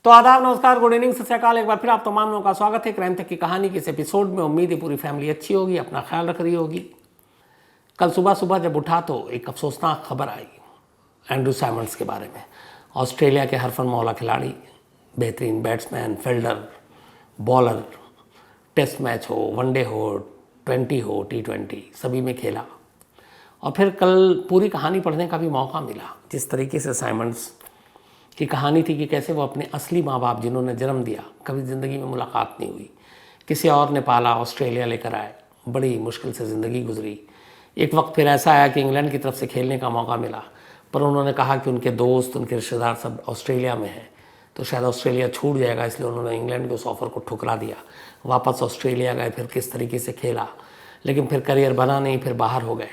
तो आदाब, नमस्कार, गुड इवनिंग, सत श्री अकाल। एक बार फिर आप तमाम लोगों का स्वागत है क्राइम तक की कहानी के इस एपिसोड में। उम्मीद है पूरी फैमिली अच्छी होगी, अपना ख्याल रख रही होगी। कल सुबह सुबह जब उठा तो एक अफसोसनाक खबर आई एंड्रू साइमंड्स के बारे में। ऑस्ट्रेलिया के हरफन मौला खिलाड़ी, बेहतरीन batsman, fielder, bowler, test match हो, वनडे हो, 20 हो, T20 सभी में खेला। और फिर कल पूरी कहानी पढ़ने का भी मौका मिला। जिस तरीके से साइमंड्स की कहानी थी कि कैसे वो अपने असली माँ बाप जिन्होंने जन्म दिया, कभी ज़िंदगी में मुलाकात नहीं हुई, किसी और ने पाला, ऑस्ट्रेलिया लेकर आए, बड़ी मुश्किल से ज़िंदगी गुजरी। एक वक्त फिर ऐसा आया कि इंग्लैंड की तरफ से खेलने का मौका मिला, पर उन्होंने कहा कि उनके दोस्त, उनके रिश्तेदार सब ऑस्ट्रेलिया में हैं, तो शायद ऑस्ट्रेलिया छूट जाएगा, इसलिए उन्होंने इंग्लैंड के उस ऑफ़र को ठुकरा दिया। वापस ऑस्ट्रेलिया गए, फिर किस तरीके से खेला, लेकिन फिर करियर बना नहीं, फिर बाहर हो गए।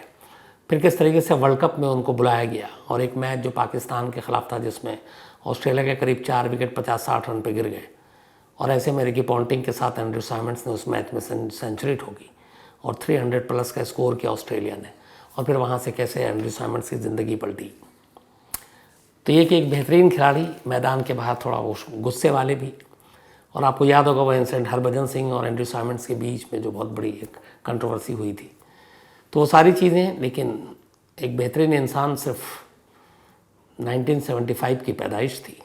फिर किस तरीके से वर्ल्ड कप में उनको बुलाया गया और एक मैच जो पाकिस्तान के ख़िलाफ़ था जिसमें ऑस्ट्रेलिया के करीब 4 विकेट 50-60 रन पे गिर गए, और ऐसे में रिकी पॉन्टिंग के साथ एंड्रू साइमंड्स ने उस मैच में सेंचुरी ठोकी और 300 प्लस का स्कोर किया ऑस्ट्रेलिया ने। और फिर वहाँ से कैसे एंड्रू साइमंड्स की ज़िंदगी पलटी। तो ये कि एक बेहतरीन खिलाड़ी, मैदान के बाहर थोड़ा वो गुस्से वाले भी। और आपको याद होगा वो इंसिडेंट हरभजन सिंह और एंड्रू साइमंड्स के बीच में जो बहुत बड़ी एक कंट्रोवर्सी हुई थी। तो वो सारी चीज़ें, लेकिन एक बेहतरीन इंसान सिर्फ 1975 की पैदाइश थी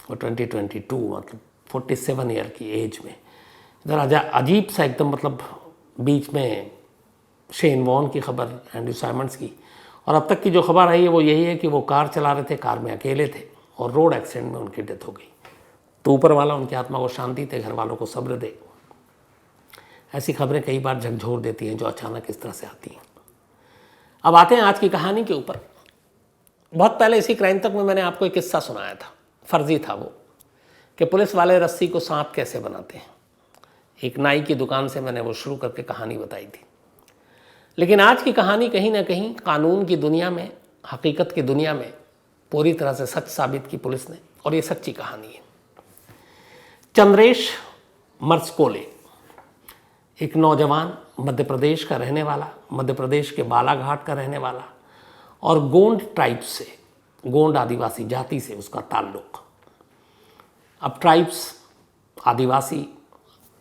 और 2022 मतलब 47 ईयर की एज में इधर अजीब सा एकदम, मतलब बीच में शेन वॉर्न की खबर, एंड्रू साइमंड्स की, और अब तक की जो खबर आई है वो यही है कि वो कार चला रहे थे, कार में अकेले थे और रोड एक्सीडेंट में उनकी डेथ हो गई। तो ऊपर वाला उनकी आत्मा को शांति दे, घर वालों को सब्र दे। ऐसी खबरें कई बार झकझोर देती हैं जो अचानक इस तरह से आती हैं। अब आते हैं आज की कहानी के ऊपर। बहुत पहले इसी क्राइम तक में मैंने आपको एक किस्सा सुनाया था, फर्जी था वो, कि पुलिस वाले रस्सी को सांप कैसे बनाते हैं। एक नाई की दुकान से मैंने वो शुरू करके कहानी बताई थी। लेकिन आज की कहानी कहीं ना कहीं कानून की दुनिया में, हकीकत की दुनिया में पूरी तरह से सच साबित की पुलिस ने, और ये सच्ची कहानी है। चंद्रेश मर्सकोले एक नौजवान, मध्य प्रदेश का रहने वाला, मध्य प्रदेश के बालाघाट का रहने वाला, और गोंड ट्राइब्स से, गोंड आदिवासी जाति से उसका ताल्लुक़। अब ट्राइब्स, आदिवासी,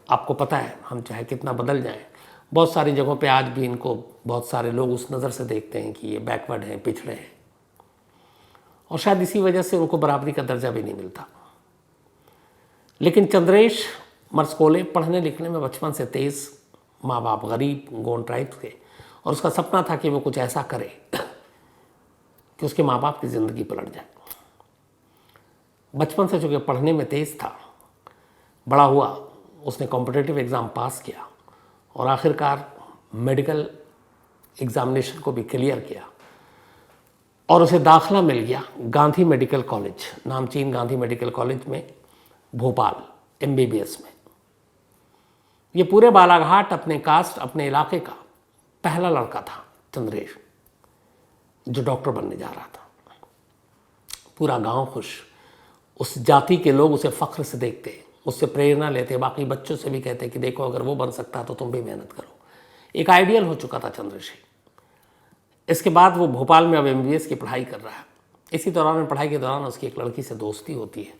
आपको पता है हम चाहे कितना बदल जाएं, बहुत सारी जगहों पे आज भी इनको बहुत सारे लोग उस नज़र से देखते हैं कि ये बैकवर्ड हैं, पिछड़े हैं, और शायद इसी वजह से उनको बराबरी का दर्जा भी नहीं मिलता। लेकिन चंद्रेश मर्सकोले पढ़ने लिखने में बचपन से तेज़, माँ बाप गरीब गोंड ट्राइब्स के, और उसका सपना था कि वो कुछ ऐसा करे कि उसके माँ बाप की ज़िंदगी पलट जाए। बचपन से चूँकि पढ़ने में तेज़ था, बड़ा हुआ उसने कॉम्पिटिटिव एग्ज़ाम पास किया और आखिरकार मेडिकल एग्ज़ामिनेशन को भी क्लियर किया और उसे दाखिला मिल गया गांधी मेडिकल कॉलेज, नामचीन गांधी मेडिकल कॉलेज में, भोपाल, MBBS में। ये पूरे बालाघाट, अपने कास्ट, अपने इलाके का पहला लड़का था चंद्रेश, जो डॉक्टर बनने जा रहा था। पूरा गांव खुश, उस जाति के लोग उसे फ़ख्र से देखते, उससे प्रेरणा लेते, बाकी बच्चों से भी कहते कि देखो अगर वो बन सकता है तो तुम भी मेहनत करो। एक आइडियल हो चुका था चंद्रेश। इसके बाद वो भोपाल में अब MBBS की पढ़ाई कर रहा है। इसी दौरान, पढ़ाई के दौरान उसकी एक लड़की से दोस्ती होती है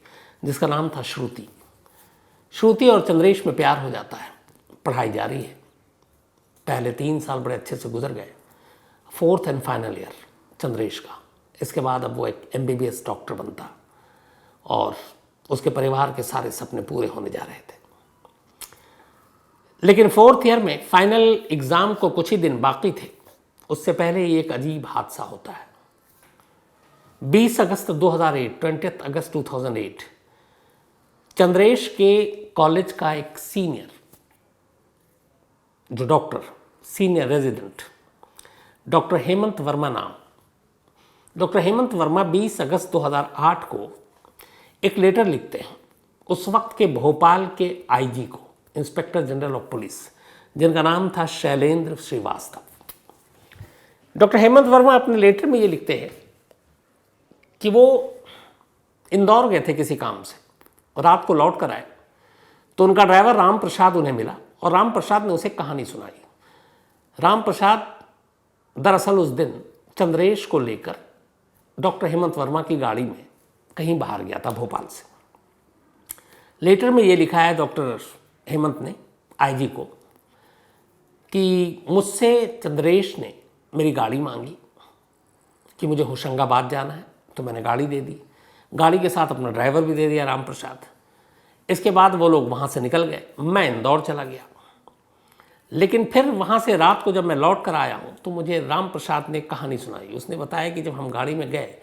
जिसका नाम था श्रुति। श्रुति और चंद्रेश में प्यार हो जाता है। पढ़ाई जारी है, पहले 3 साल बड़े अच्छे से गुजर गए, 4th and final year Chandresh का। इसके बाद अब वो एक MBBS डॉक्टर बनता और उसके परिवार के सारे सपने पूरे होने जा रहे थे। लेकिन 4th ईयर में फाइनल एग्ज़ाम को कुछ ही दिन बाकी थे, उससे पहले ही एक अजीब हादसा होता है। 20 अगस्त 2008, 20 अगस्त 2008, चंद्रेश के कॉलेज का एक सीनियर, जो doctor, senior resident, doctor Hemant Verma नाम, डॉक्टर हेमंत वर्मा 20 अगस्त 2008 को एक लेटर लिखते हैं उस वक्त के भोपाल के IG को, इंस्पेक्टर जनरल ऑफ पुलिस, जिनका नाम था शैलेंद्र श्रीवास्तव। डॉक्टर हेमंत वर्मा अपने लेटर में ये लिखते हैं कि वो इंदौर गए थे किसी काम से, रात को लौट कर आए तो उनका ड्राइवर राम प्रसाद उन्हें मिला और राम प्रसाद ने उसे कहानी सुनाई। राम प्रसाद दरअसल उस दिन चंद्रेश को लेकर डॉक्टर हेमंत वर्मा की गाड़ी में कहीं बाहर गया था भोपाल से। लेटर में ये लिखा है डॉक्टर हेमंत ने आईजी को कि मुझसे चंद्रेश ने मेरी गाड़ी मांगी कि मुझे होशंगाबाद जाना है, तो मैंने गाड़ी दे दी, गाड़ी के साथ अपना ड्राइवर भी दे दिया राम प्रसाद। इसके बाद वो लोग वहाँ से निकल गए, मैं इंदौर चला गया। लेकिन फिर वहाँ से रात को जब मैं लौट कर आया हूँ तो मुझे राम प्रसाद ने कहानी सुनाई। उसने बताया कि जब हम गाड़ी में गए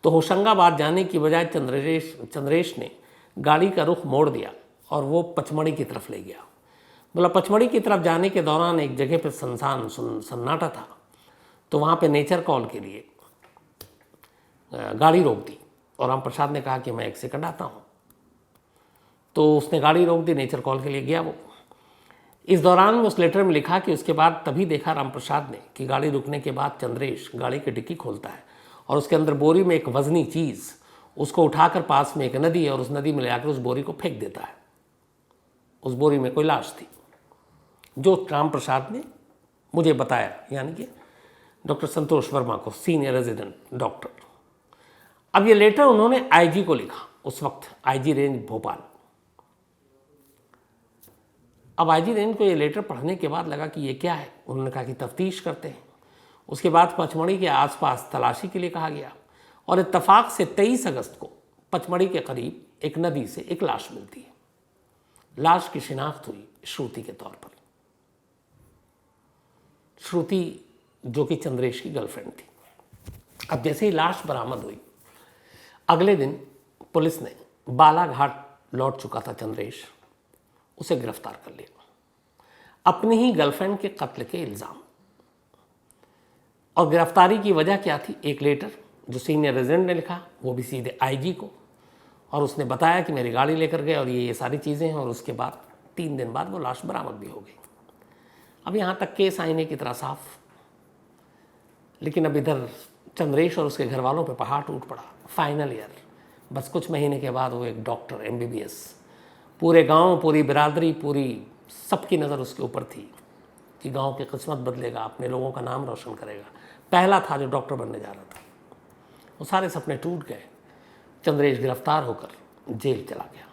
तो होशंगाबाद जाने की बजाय चंद्रेश ने गाड़ी का रुख मोड़ दिया और वो पचमढ़ी की तरफ ले गया। बोला पचमढ़ी की तरफ जाने के दौरान एक जगह पर सन्नाटा था, तो वहाँ पे नेचर कॉल के लिए गाड़ी रोक दी और राम प्रसाद ने कहा कि मैं एक सेकंड आता हूँ। तो उसने गाड़ी रोक दी, नेचर कॉल के लिए गया वो। इस दौरान में उस लेटर में लिखा कि उसके बाद तभी देखा राम प्रसाद ने कि गाड़ी रुकने के बाद चंद्रेश गाड़ी की डिक्की खोलता है और उसके अंदर बोरी में एक वजनी चीज़, उसको उठाकर पास में एक नदी है और उस नदी में ले जाकर उस बोरी को फेंक देता है। उस बोरी में कोई लाश थी, जो राम प्रसाद ने मुझे बताया, यानी कि डॉक्टर संतोष वर्मा को, सीनियर रेजिडेंट डॉक्टर। अब ये लेटर उन्होंने आईजी को लिखा, उस वक्त आईजी रेंज भोपाल। अब आईजी रेंज को ये लेटर पढ़ने के बाद लगा कि ये क्या है। उन्होंने कहा कि तफ्तीश करते हैं। उसके बाद पचमढ़ी के आसपास तलाशी के लिए कहा गया और इत्तफाक से 23 अगस्त को पचमढ़ी के करीब एक नदी से एक लाश मिलती है। लाश की शिनाख्त हुई श्रुति के तौर पर। श्रुति जो कि चंद्रेश की गर्लफ्रेंड थी। अब जैसे ही लाश बरामद हुई, अगले दिन पुलिस ने, बालाघाट लौट चुका था चंद्रेश, उसे गिरफ्तार कर लिया अपनी ही गर्लफ्रेंड के कत्ल के इल्ज़ाम। और गिरफ्तारी की वजह क्या थी? एक लेटर जो सीनियर रेजिडेंट ने लिखा, वो भी सीधे आईजी को, और उसने बताया कि मेरी गाड़ी लेकर गए और ये सारी चीज़ें हैं। और उसके बाद 3 दिन बाद वो लाश बरामद भी हो गई। अब यहाँ तक केस आईने की तरह साफ, लेकिन अब इधर चंद्रेश और उसके घर वालों पर पहाड़ टूट पड़ा। फाइनल ईयर, बस कुछ महीने के बाद वो एक डॉक्टर MBBS, पूरे गांव, पूरी बिरादरी, पूरी सबकी नज़र उसके ऊपर थी कि गांव की किस्मत बदलेगा, अपने लोगों का नाम रोशन करेगा। पहला था जो डॉक्टर बनने जा रहा था। वो सारे सपने टूट गए। चंद्रेश गिरफ्तार होकर जेल चला गया।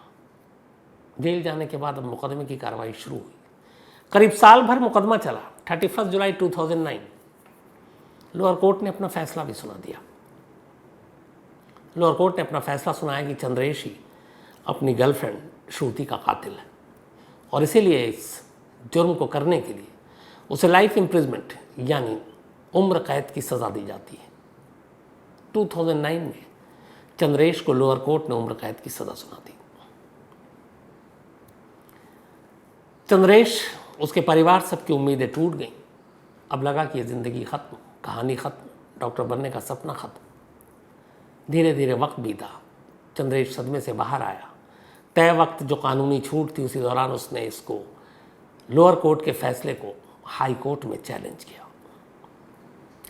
जेल जाने के बाद अब मुकदमे की कार्रवाई शुरू हुई। करीब साल भर मुकदमा चला। 31 जुलाई 2009 लोअर कोर्ट ने अपना फैसला भी सुना दिया। लोअर कोर्ट ने अपना फैसला सुनाया कि चंद्रेश ही अपनी गर्लफ्रेंड श्रुति का कातिल है और इसीलिए इस जुर्म को करने के लिए उसे लाइफ इम्प्रिजमेंट यानी उम्र कैद की सज़ा दी जाती है। 2009 में चंद्रेश को लोअर कोर्ट ने उम्र कैद की सज़ा सुना दी। चंद्रेश, उसके परिवार, सबकी उम्मीदें टूट गईं। अब लगा कि ये ज़िंदगी ख़त्म, कहानी ख़त्म, डॉक्टर बनने का सपना ख़त्म। धीरे धीरे वक्त बीता, चंद्रेश सदमे से बाहर आया। तय वक्त जो कानूनी छूट थी, उसी दौरान उसने इसको, लोअर कोर्ट के फैसले को, हाई कोर्ट में चैलेंज किया।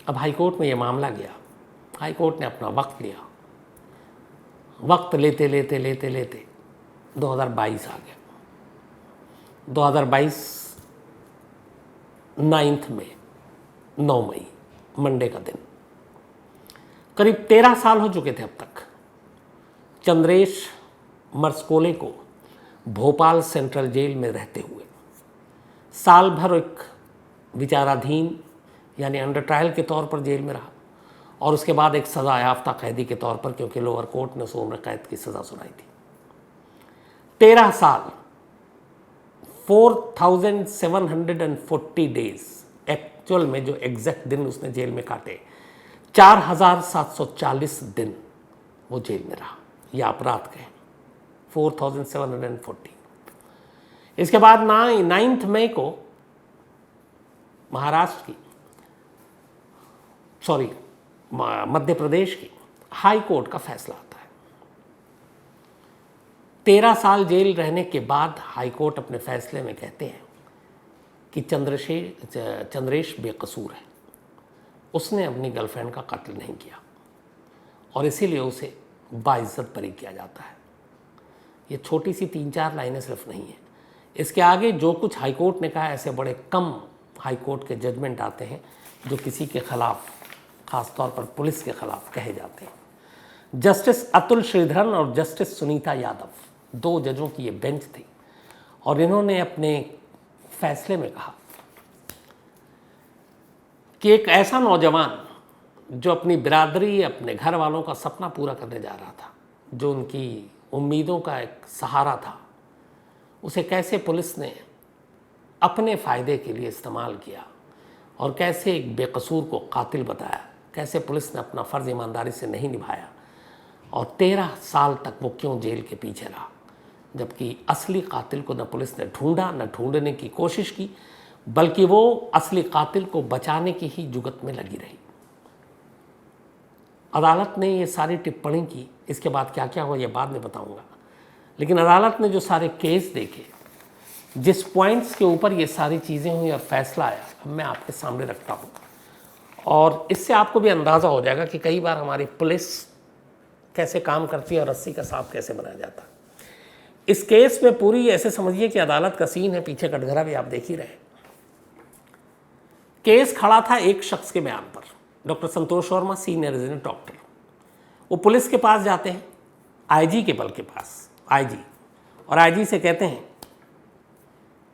अब हाई कोर्ट में ये मामला गया। हाई कोर्ट ने अपना वक्त लिया। वक्त लेते लेते लेते लेते 2022 आ गया। 2022 9 मई, 9 मई, मंडे का दिन। करीब 13 साल हो चुके थे अब तक चंद्रेश मर्सकोले को भोपाल सेंट्रल जेल में रहते हुए। साल भर एक विचाराधीन यानी अंडर ट्रायल के तौर पर जेल में रहा और उसके बाद एक सज़ा याफ्ता कैदी के तौर पर, क्योंकि लोअर कोर्ट ने उसे उम्र कैद की सज़ा सुनाई थी। 13 साल, 4740 डेज, एक्चुअल में जो एग्जैक्ट दिन उसने जेल में काटे, 4740 दिन वो जेल में रहा। यह अपराध कहें, 4740। इसके बाद 9 मई को मध्य प्रदेश की हाई कोर्ट का फैसला आता है। 13 साल जेल रहने के बाद हाई कोर्ट अपने फैसले में कहते हैं कि चंद्रेश बेकसूर है, उसने अपनी गर्लफ्रेंड का कत्ल नहीं किया और इसीलिए उसे बाइज्जत बरी किया जाता है। ये छोटी सी 3-4 लाइनें सिर्फ नहीं है, इसके आगे जो कुछ हाई कोर्ट ने कहा, ऐसे बड़े कम हाई कोर्ट के जजमेंट आते हैं जो किसी के खिलाफ, खास तौर पर पुलिस के खिलाफ कहे जाते हैं। जस्टिस अतुल श्रीधरन और जस्टिस सुनीता यादव 2 जजों की ये बेंच थी और इन्होंने अपने फैसले में कहा कि एक ऐसा नौजवान जो अपनी बिरादरी, अपने घर वालों का सपना पूरा करने जा रहा था, जो उनकी उम्मीदों का एक सहारा था, उसे कैसे पुलिस ने अपने फ़ायदे के लिए इस्तेमाल किया और कैसे एक बेकसूर को कातिल बताया, कैसे पुलिस ने अपना फ़र्ज़ ईमानदारी से नहीं निभाया और 13 साल तक वो क्यों जेल के पीछे रहा, जबकि असली कातिल को न पुलिस ने ढूंढा, न ढूंढने की कोशिश की, बल्कि वो असली कातिल को बचाने की ही जुगत में लगी रही। अदालत ने ये सारी टिप्पणी की। इसके बाद क्या क्या हुआ ये बाद में बताऊंगा, लेकिन अदालत ने जो सारे केस देखे, जिस पॉइंट्स के ऊपर ये सारी चीज़ें हुई और फैसला आया, मैं आपके सामने रखता हूँ और इससे आपको भी अंदाज़ा हो जाएगा कि कई बार हमारी पुलिस कैसे काम करती है और रस्सी का सांप कैसे बनाया जाता है। इस केस में पूरी ऐसे समझिए कि अदालत का सीन है, पीछे कटघरा भी आप देख ही रहे। केस खड़ा था एक शख्स के बयान पर, डॉक्टर संतोष वर्मा, सीनियर रेजिडेंट डॉक्टर। वो पुलिस के पास जाते हैं, आईजी के बल के पास, आईजी, और आईजी से कहते हैं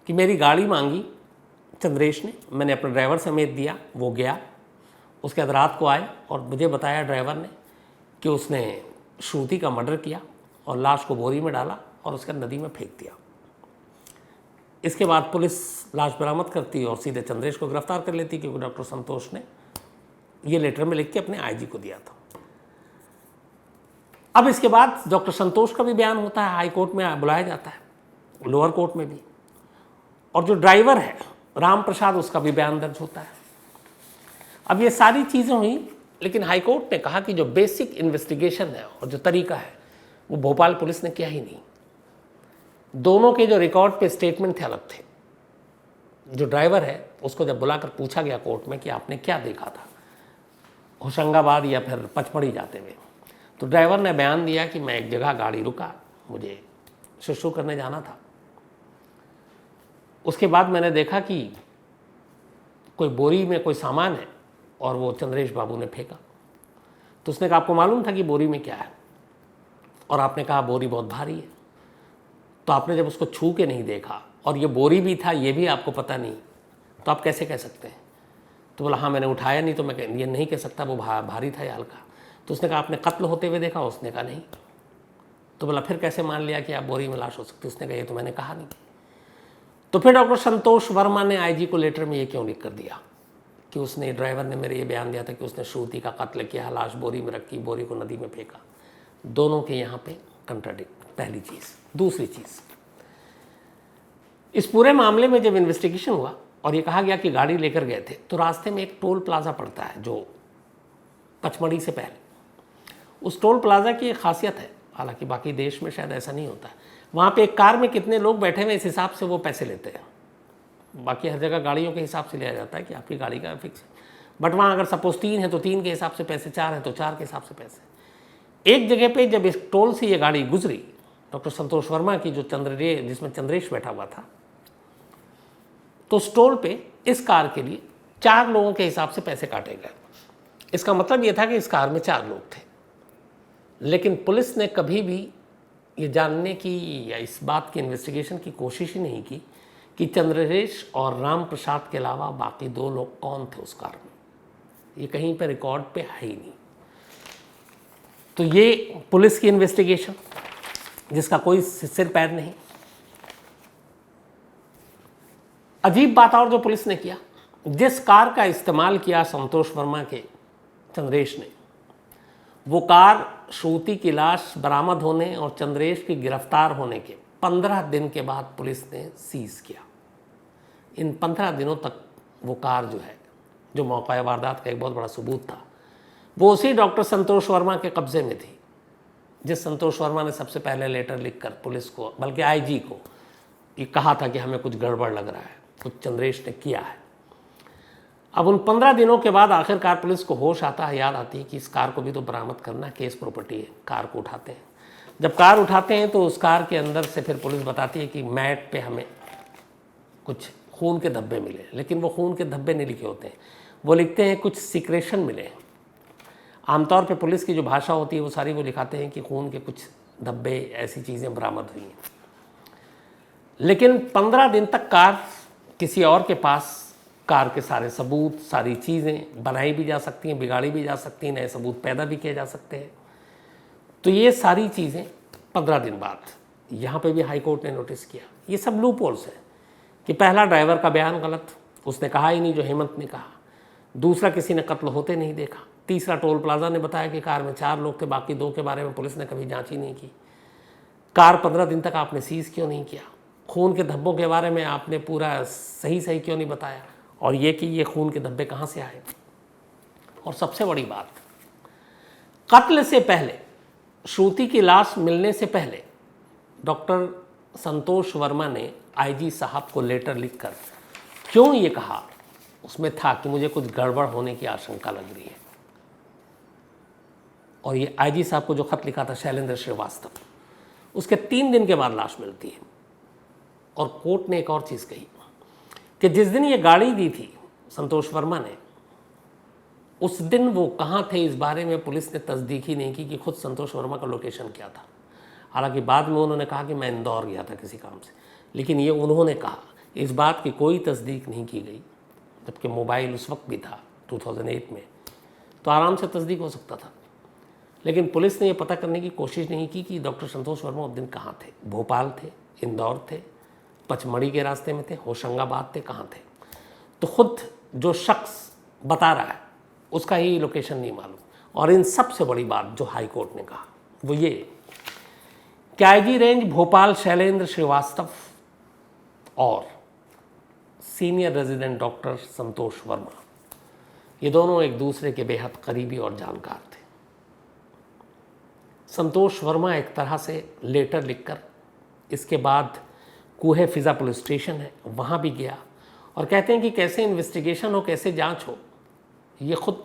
कि मेरी गाड़ी मांगी चंद्रेश ने, मैंने अपने ड्राइवर समेत दिया, वो गया, उसके बाद रात को आए और मुझे बताया ड्राइवर ने कि उसने श्रुति का मर्डर किया और लाश को बोरी में डाला और उसके नदी में फेंक दिया। इसके बाद पुलिस लाश बरामद करती और सीधे चंद्रेश को गिरफ्तार कर लेती, क्योंकि डॉक्टर संतोष ने ये लेटर में लिख के अपने आईजी को दिया था। अब इसके बाद डॉक्टर संतोष का भी बयान होता है, हाई कोर्ट में बुलाया जाता है, लोअर कोर्ट में भी, और जो ड्राइवर है राम प्रसाद, उसका भी बयान दर्ज होता है। अब ये सारी चीज़ें हुई, लेकिन हाई कोर्ट ने कहा कि जो बेसिक इन्वेस्टिगेशन है और जो तरीका है वो भोपाल पुलिस ने किया ही नहीं। दोनों के जो रिकॉर्ड पे स्टेटमेंट थे अलग थे। जो ड्राइवर है उसको जब बुलाकर पूछा गया कोर्ट में कि आपने क्या देखा था होशंगाबाद या फिर पचमढ़ी जाते हुए, तो ड्राइवर ने बयान दिया कि मैं एक जगह गाड़ी रुका, मुझे सुसु करने जाना था, उसके बाद मैंने देखा कि कोई बोरी में कोई सामान है और वो चंद्रेश बाबू ने फेंका। तो उसने कहा आपको मालूम था कि बोरी में क्या है, और आपने कहा बोरी बहुत भारी है, तो आपने जब उसको छू के नहीं देखा और ये बोरी भी था ये भी आपको पता नहीं, तो आप कैसे कह सकते हैं? तो बोला हाँ मैंने उठाया नहीं, तो मैं ये नहीं कह सकता वो भारी था या हल्का। तो उसने कहा आपने कत्ल होते हुए देखा? उसने कहा नहीं। तो बोला फिर कैसे मान लिया कि आप बोरी में लाश हो सकती? उसने कहा ये तो मैंने कहा नहीं। तो फिर डॉक्टर संतोष वर्मा ने आईजी को लेटर में ये क्यों लिख कर दिया कि उसने, ड्राइवर ने मेरे ये बयान दिया था कि उसने श्रुति का कत्ल किया, लाश बोरी में रखी, बोरी को नदी में फेंका। दोनों के यहाँ पे कंट्राडिक्ट, पहली चीज़। दूसरी चीज़, इस पूरे मामले में जब इन्वेस्टिगेशन हुआ और ये कहा गया कि गाड़ी लेकर गए थे, तो रास्ते में एक टोल प्लाज़ा पड़ता है जो पचमढ़ी से पहले। उस टोल प्लाज़ा की एक खासियत है, हालांकि बाकी देश में शायद ऐसा नहीं होता है, वहाँ पे एक कार में कितने लोग बैठे हुए इस हिसाब से वो पैसे लेते हैं। बाकी हर जगह गाड़ियों के हिसाब से लिया जाता है कि आपकी गाड़ी का फिक्स है, बट वहाँ अगर सपोज 3 है तो 3 के हिसाब से पैसे, 4 है तो 4 के हिसाब से पैसे। एक जगह पे जब इस टोल से ये गाड़ी गुजरी, डॉक्टर संतोष वर्मा की, जो जिसमें चंद्रेश बैठा हुआ था, तो उस टोल पे इस कार के लिए 4 लोगों के हिसाब से पैसे काटे गए। इसका मतलब ये था कि इस कार में 4 लोग थे, लेकिन पुलिस ने कभी भी ये जानने की या इस बात की इन्वेस्टिगेशन की कोशिश ही नहीं की कि चंद्रेश और राम प्रसाद के अलावा बाकी 2 लोग कौन थे उस कार में। ये कहीं पे रिकॉर्ड पे है ही नहीं। तो ये पुलिस की इन्वेस्टिगेशन जिसका कोई सिर पैर नहीं। अजीब बात और जो पुलिस ने किया, जिस कार का इस्तेमाल किया संतोष वर्मा के चंद्रेश ने, वो कार श्रुति की लाश बरामद होने और चंद्रेश की गिरफ्तार होने के 15 दिन के बाद पुलिस ने सीज किया। इन 15 दिनों तक वो कार जो है, जो मौका वारदात का एक बहुत बड़ा सबूत था, वो उसी डॉक्टर संतोष वर्मा के कब्जे में थी, जिस संतोष वर्मा ने सबसे पहले लेटर लिखकर पुलिस को, बल्कि आईजी को, ये कहा था कि हमें कुछ गड़बड़ लग रहा है, कुछ चंद्रेश ने किया है। अब उन 15 दिनों के बाद आखिरकार पुलिस को होश आता है, याद आती है कि इस कार को भी तो बरामद करना, केस प्रॉपर्टी है। कार को उठाते हैं। जब कार उठाते हैं तो उस कार के अंदर से फिर पुलिस बताती है कि मैट पे हमें कुछ खून के धब्बे मिले, लेकिन वो खून के धब्बे नहीं लिखे होते हैं, वो लिखते हैं कुछ सिक्रेशन मिले। आमतौर पे पुलिस की जो भाषा होती है वो सारी वो लिखाते हैं कि खून के कुछ धब्बे, ऐसी चीज़ें बरामद हुई हैं। लेकिन 15 दिन तक कार किसी और के पास, कार के सारे सबूत, सारी चीज़ें बनाई भी जा सकती हैं, बिगाड़ी भी जा सकती हैं, नए सबूत पैदा भी किए जा सकते हैं। तो ये सारी चीज़ें 15 दिन बाद यहाँ पे भी हाई कोर्ट ने नोटिस किया। ये सब लूप होल्स हैं कि पहला, ड्राइवर का बयान गलत, उसने कहा ही नहीं जो हेमंत ने कहा। दूसरा, किसी ने कत्ल होते नहीं देखा। तीसरा, टोल प्लाजा ने बताया कि कार में 4 लोग थे, बाकी 2 के बारे में पुलिस ने कभी जांच ही नहीं की। कार 15 दिन तक आपने सीज़ क्यों नहीं किया? खून के धब्बों के बारे में आपने पूरा सही क्यों नहीं बताया? और ये कि ये खून के धब्बे कहाँ से आए? और सबसे बड़ी बात, कत्ल से पहले, श्रुति की लाश मिलने से पहले डॉक्टर संतोष वर्मा ने आईजी साहब को लेटर लिखकर क्यों ये कहा? उसमें था कि मुझे कुछ गड़बड़ होने की आशंका लग रही है। और ये आईजी साहब को जो खत लिखा था शैलेंद्र श्रीवास्तव, उसके 3 दिन के बाद लाश मिलती है। और कोर्ट ने एक और चीज़ कही कि जिस दिन ये गाड़ी दी थी संतोष वर्मा ने, उस दिन वो कहाँ थे इस बारे में पुलिस ने तस्दीक ही नहीं की कि खुद संतोष वर्मा का लोकेशन क्या था। हालांकि बाद में उन्होंने कहा कि मैं इंदौर गया था किसी काम से, लेकिन ये उन्होंने कहा, इस बात की कोई तस्दीक नहीं की गई। जबकि मोबाइल उस वक्त भी था 2008 में, तो आराम से तस्दीक हो सकता था। लेकिन पुलिस ने ये पता करने की कोशिश नहीं की कि डॉक्टर संतोष वर्मा उस दिन कहाँ थे। भोपाल थे, इंदौर थे, पचमढ़ी के रास्ते में थे, होशंगाबाद थे, कहाँ थे? तो खुद जो शख्स बता रहा है उसका ही लोकेशन नहीं मालूम। और इन सबसे बड़ी बात जो हाई कोर्ट ने कहा वो ये कि आईजी रेंज भोपाल शैलेंद्र श्रीवास्तव और सीनियर रेजिडेंट डॉक्टर संतोष वर्मा, ये दोनों एक दूसरे के बेहद करीबी और जानकार थे। संतोष वर्मा एक तरह से लेटर लिखकर इसके बाद कूहे फिजा पुलिस स्टेशन है वहाँ भी गया और कहते हैं कि कैसे इन्वेस्टिगेशन हो, कैसे जांच हो, ये खुद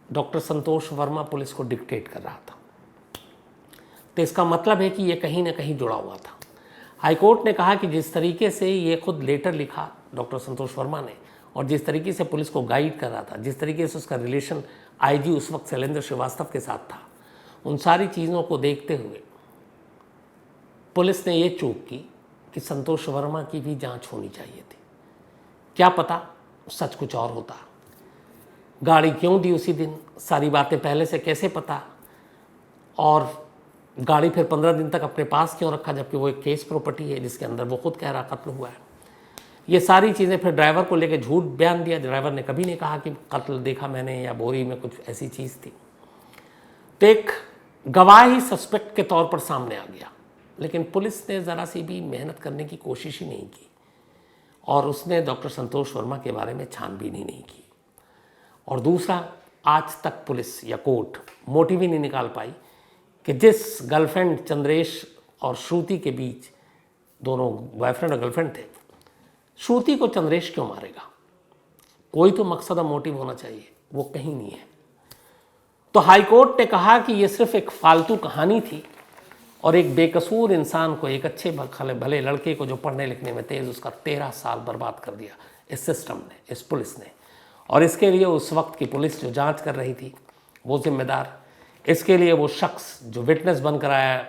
डॉक्टर संतोष वर्मा पुलिस को डिक्टेट कर रहा था। तो इसका मतलब है कि ये कहीं ना कहीं जुड़ा हुआ था। हाईकोर्ट ने कहा कि जिस तरीके से ये खुद लेटर लिखा डॉक्टर संतोष वर्मा ने और जिस तरीके से पुलिस को गाइड कर रहा था, जिस तरीके से उसका रिलेशन आईजी उस वक्त शैलेंद्र श्रीवास्तव के साथ था, उन सारी चीज़ों को देखते हुए पुलिस ने ये चूक की कि संतोष वर्मा की भी जांच होनी चाहिए थी। क्या पता सच कुछ और होता। गाड़ी क्यों दी उसी दिन, सारी बातें पहले से कैसे पता, और गाड़ी फिर 15 दिन तक अपने पास क्यों रखा जबकि वो एक केस प्रॉपर्टी है जिसके अंदर वो खुद कह रहा कत्ल हुआ है। ये सारी चीज़ें, फिर ड्राइवर को लेकर झूठ बयान दिया। ड्राइवर ने कभी नहीं कहा कि कत्ल देखा मैंने या बोरी में कुछ ऐसी चीज़ थी। तो एक गवाह ही सस्पेक्ट के तौर पर सामने आ गया, लेकिन पुलिस ने ज़रा सी भी मेहनत करने की कोशिश ही नहीं की और उसने डॉक्टर संतोष वर्मा के बारे में छानबीन ही नहीं की। और दूसरा, आज तक पुलिस या कोर्ट मोटिव ही नहीं निकाल पाई कि जिस गर्लफ्रेंड चंद्रेश और श्रुति के बीच, दोनों बॉयफ्रेंड और गर्लफ्रेंड थे, श्रुति को चंद्रेश क्यों मारेगा? कोई तो मकसद और मोटिव होना चाहिए, वो कहीं नहीं है। तो हाईकोर्ट ने कहा कि ये सिर्फ एक फालतू कहानी थी और एक बेकसूर इंसान को, एक अच्छे भले लड़के को जो पढ़ने लिखने में तेज, उसका 13 साल बर्बाद कर दिया इस सिस्टम ने, इस पुलिस ने। और इसके लिए उस वक्त की पुलिस जो जांच कर रही थी वो जिम्मेदार, इसके लिए वो शख्स जो विटनेस बनकर आया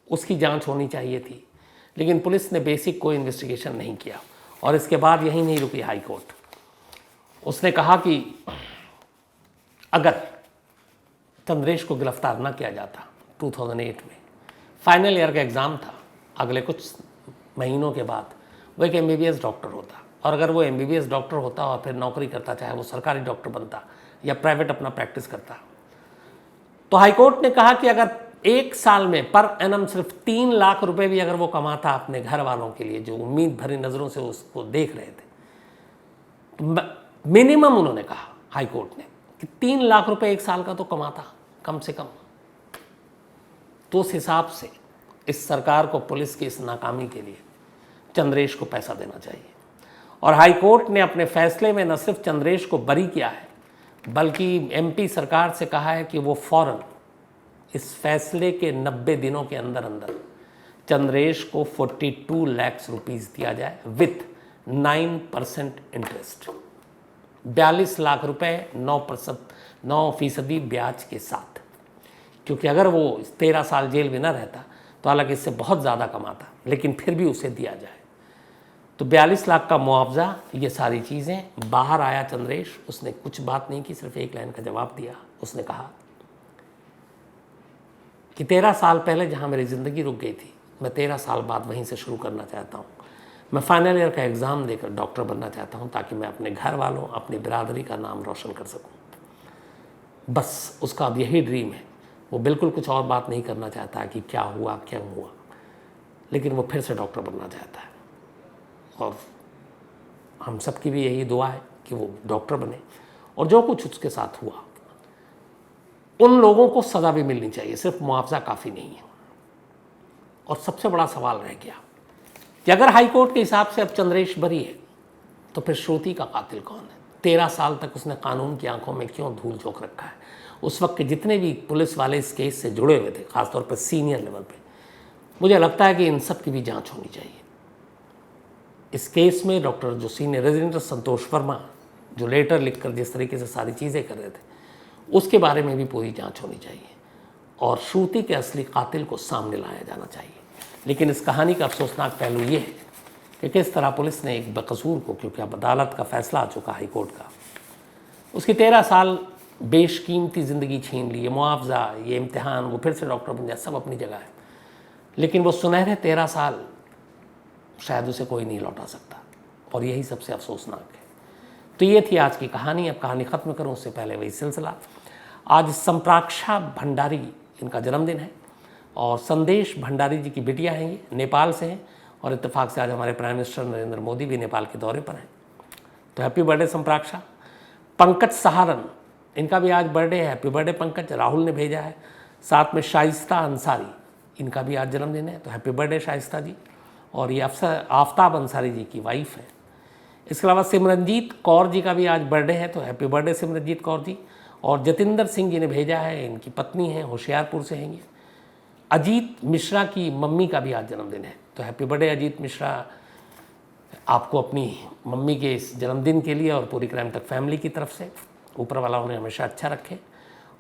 उसकी जांच होनी चाहिए थी। लेकिन पुलिस ने बेसिक कोई इन्वेस्टिगेशन नहीं किया। और इसके बाद यही नहीं रुकी हाई कोर्ट, उसने कहा कि अगर चंद्रेश को गिरफ्तार न किया जाता 2008 में, फाइनल ईयर का एग्ज़ाम था, अगले कुछ महीनों के बाद वो एक MBBS डॉक्टर होता, और अगर वो MBBS डॉक्टर होता और फिर नौकरी करता, चाहे वो सरकारी डॉक्टर बनता या प्राइवेट अपना प्रैक्टिस करता, तो हाईकोर्ट ने कहा कि अगर 1 साल में पर एनम सिर्फ 3 लाख रुपए भी अगर वो कमाता अपने घर वालों के लिए जो उम्मीद भरी नज़रों से उसको देख रहे थे, तो मिनिमम उन्होंने कहा हाईकोर्ट ने कि 3 लाख रुपए 1 साल का तो कमाता कम से कम। तो उस हिसाब से इस सरकार को पुलिस की इस नाकामी के लिए चंद्रेश को पैसा देना चाहिए। और हाईकोर्ट ने अपने फैसले में न सिर्फ चंद्रेश को बरी किया है, बल्कि MP सरकार से कहा है कि वो फौरन इस फैसले के 90 दिनों के अंदर अंदर चंद्रेश को 42 लाख रुपीस दिया जाए विथ 9% इंटरेस्ट, 42 लाख रुपए 9% ब्याज के साथ। क्योंकि अगर वो 13 साल जेल में न रहता तो हालांकि इससे बहुत ज़्यादा कमाता, लेकिन फिर भी उसे दिया जाए। तो 42 लाख का मुआवजा, ये सारी चीज़ें। बाहर आया चंद्रेश, उसने कुछ बात नहीं की, सिर्फ एक लाइन का जवाब दिया। उसने कहा कि 13 साल पहले जहाँ मेरी ज़िंदगी रुक गई थी, मैं 13 साल बाद वहीं से शुरू करना चाहता हूँ। मैं फाइनल ईयर का एग्ज़ाम देकर डॉक्टर बनना चाहता हूँ, ताकि मैं अपने घर वालों, अपनी बिरादरी का नाम रोशन कर सकूँ। बस उसका अब यही ड्रीम है। वो बिल्कुल कुछ और बात नहीं करना चाहता कि क्या हुआ क्यों हुआ, लेकिन वो फिर से डॉक्टर बनना चाहता है। और हम सब की भी यही दुआ है कि वो डॉक्टर बने। और जो कुछ उसके साथ हुआ, उन लोगों को सज़ा भी मिलनी चाहिए, सिर्फ मुआवजा काफ़ी नहीं है। और सबसे बड़ा सवाल रह गया कि अगर हाई कोर्ट के हिसाब से अब चंद्रेश बरी है, तो फिर श्रुति का कातिल कौन है? 13 साल तक उसने कानून की आंखों में क्यों धूल झोंक रखा है? उस वक्त के जितने भी पुलिस वाले इस केस से जुड़े हुए थे, खासतौर पर सीनियर लेवल पे, मुझे लगता है कि इन सब की भी जांच होनी चाहिए। इस केस में डॉक्टर जो सीनियर रेजिडेंट संतोष वर्मा, जो लेटर लिखकर जिस तरीके से सारी चीज़ें कर रहे थे, उसके बारे में भी पूरी जांच होनी चाहिए और श्रुति के असली कातिल को सामने लाया जाना चाहिए। लेकिन इस कहानी का अफसोसनाक पहलू ये है कि किस तरह पुलिस ने एक बेकसूर को, क्योंकि अब अदालत का फैसला आ चुका हाई कोर्ट का, उसकी 13 साल बेशकीमती ज़िंदगी छीन ली। ये मुआवजा, ये इम्तिहान, वो फिर से डॉक्टर बन जाए, सब अपनी जगह है, लेकिन वो सुनहरे 13 साल शायद उसे कोई नहीं लौटा सकता। और यही सबसे अफसोसनाक है। तो ये थी आज की कहानी। अब कहानी ख़त्म करूँ उससे पहले वही सिलसिला। आज संप्राक्षा भंडारी, इनका जन्मदिन है, और संदेश भंडारी जी की बिटिया हैं, ये नेपाल से हैं, और इत्तेफाक से आज हमारे प्राइम मिनिस्टर नरेंद्र मोदी भी नेपाल के दौरे पर हैं। तो हैप्पी बर्थडे संप्राक्षा। पंकज सहारन, इनका भी आज बर्थडे है। हैप्पी बर्थडे पंकज, राहुल ने भेजा है। साथ में शाइस्ता अंसारी, इनका भी आज जन्मदिन है, तो हैप्पी बर्थडे शाइस्ता जी। और ये अफसर आफ्ताब अंसारी जी की वाइफ है। इसके अलावा सिमरनजीत कौर जी का भी आज बर्थडे है, तो हैप्पी बर्थडे सिमरनजीत कौर जी। और जतिंदर सिंह जी ने भेजा है, इनकी पत्नी है, होशियारपुर से हैं ये। अजीत मिश्रा की मम्मी का भी आज जन्मदिन है, तो हैप्पी बर्थडे अजीत मिश्रा, आपको अपनी मम्मी के इस जन्मदिन के लिए और पूरी क्राइम तक फैमिली की तरफ से ऊपर वाला उन्हें हमेशा अच्छा रखे।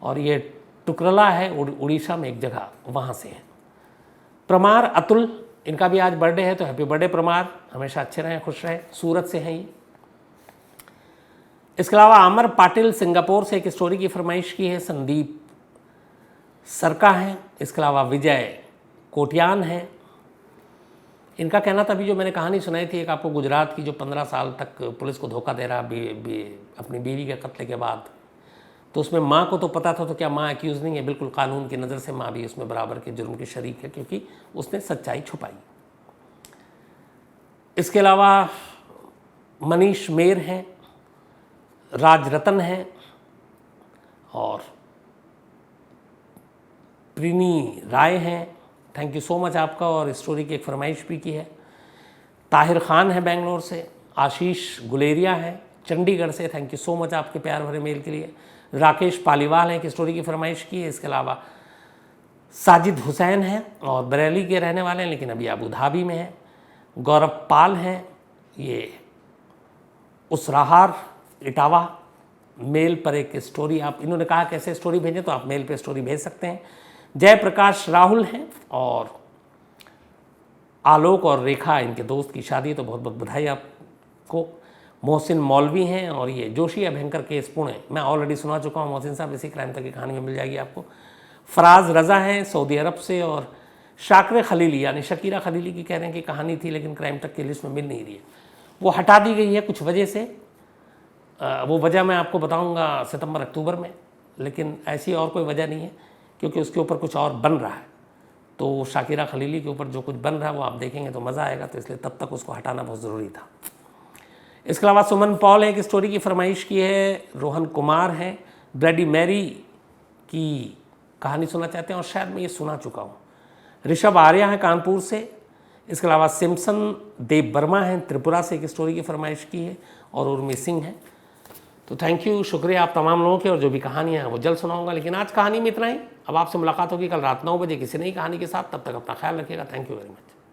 और ये टुकरला है उड़ीसा में एक जगह, वहाँ से हैं। प्रमार अतुल, इनका भी आज बर्थडे है, तो हैप्पी बर्थडे प्रमार, हमेशा अच्छे रहें, खुश रहें। सूरत से हैं ये। इसके अलावा अमर पाटिल सिंगापुर से एक स्टोरी की फरमाइश की है। संदीप सरका हैं। इसके अलावा विजय कोटियान हैं। इनका कहना था, अभी जो मैंने कहानी सुनाई थी एक आपको गुजरात की, जो 15 साल तक पुलिस को धोखा दे रहा अपनी बीवी के कत्ले के बाद, तो उसमें माँ को तो पता था, तो क्या माँ एक्यूज़ नहीं है? बिल्कुल कानून की नज़र से माँ भी उसमें बराबर के जुर्म की शरीक है, क्योंकि उसने सच्चाई छुपाई। इसके अलावा मनीष मेर हैं, राज रतन हैं, और प्रीनी राय हैं। थैंक यू सो मच आपका। और स्टोरी की एक फरमाइश भी की है। ताहिर खान है बेंगलोर से। आशीष गुलेरिया है चंडीगढ़ से, थैंक यू सो मच आपके प्यार भरे मेल के लिए। राकेश पालीवाल है, एक स्टोरी की फरमाइश की है। इसके अलावा साजिद हुसैन हैं और बरेली के रहने वाले हैं, लेकिन अभी अबू धाबी में हैं। गौरव पाल हैं, ये उसराहार इटावा। मेल पर एक स्टोरी, आप इन्होंने कहा कैसे स्टोरी भेजें, तो आप मेल पे स्टोरी भेज सकते हैं। जयप्रकाश राहुल हैं, और आलोक और रेखा इनके दोस्त की शादी, तो बहुत बहुत बधाई आपको। मोहसिन मौलवी हैं, और ये जोशी अभयंकर केस पुणे, मैं ऑलरेडी सुना चुका हूँ मोहसिन साहब, इसी क्राइम तक की कहानी में मिल जाएगी आपको। फराज रज़ा हैं सऊदी अरब से। और शाकिर खलीली, यानी शकीरा खलीली की कह रहे हैं कि कहानी थी, लेकिन क्राइम तक की लिस्ट में मिल नहीं रही है, वो हटा दी गई है कुछ वजह से। वो वजह मैं आपको बताऊंगा सितंबर अक्टूबर में, लेकिन ऐसी और कोई वजह नहीं है, क्योंकि उसके ऊपर कुछ और बन रहा है। तो शाकिरा खलीली के ऊपर जो कुछ बन रहा है वो आप देखेंगे तो मज़ा आएगा, तो इसलिए तब तक उसको हटाना बहुत ज़रूरी था। इसके अलावा सुमन पॉल एक स्टोरी की फरमाइश की है। रोहन कुमार हैं, ब्लडी मैरी की कहानी सुनना चाहते हैं, और शायद मैं ये सुना चुका हूँ। ऋषभ आर्या हैं कानपुर से। इसके अलावा सिम्सन देव वर्मा हैं त्रिपुरा से, एक स्टोरी की फरमाइश की है। और उर्मी सिंह हैं। तो थैंक यू, शुक्रिया आप तमाम लोगों के। और जो भी कहानियाँ हैं वो जल्द सुनाऊंगा, लेकिन आज कहानी में इतना ही। अब आपसे मुलाकात होगी कल रात 9 बजे किसी नई कहानी के साथ। तब तक अपना ख्याल रखिएगा। Thank you very much.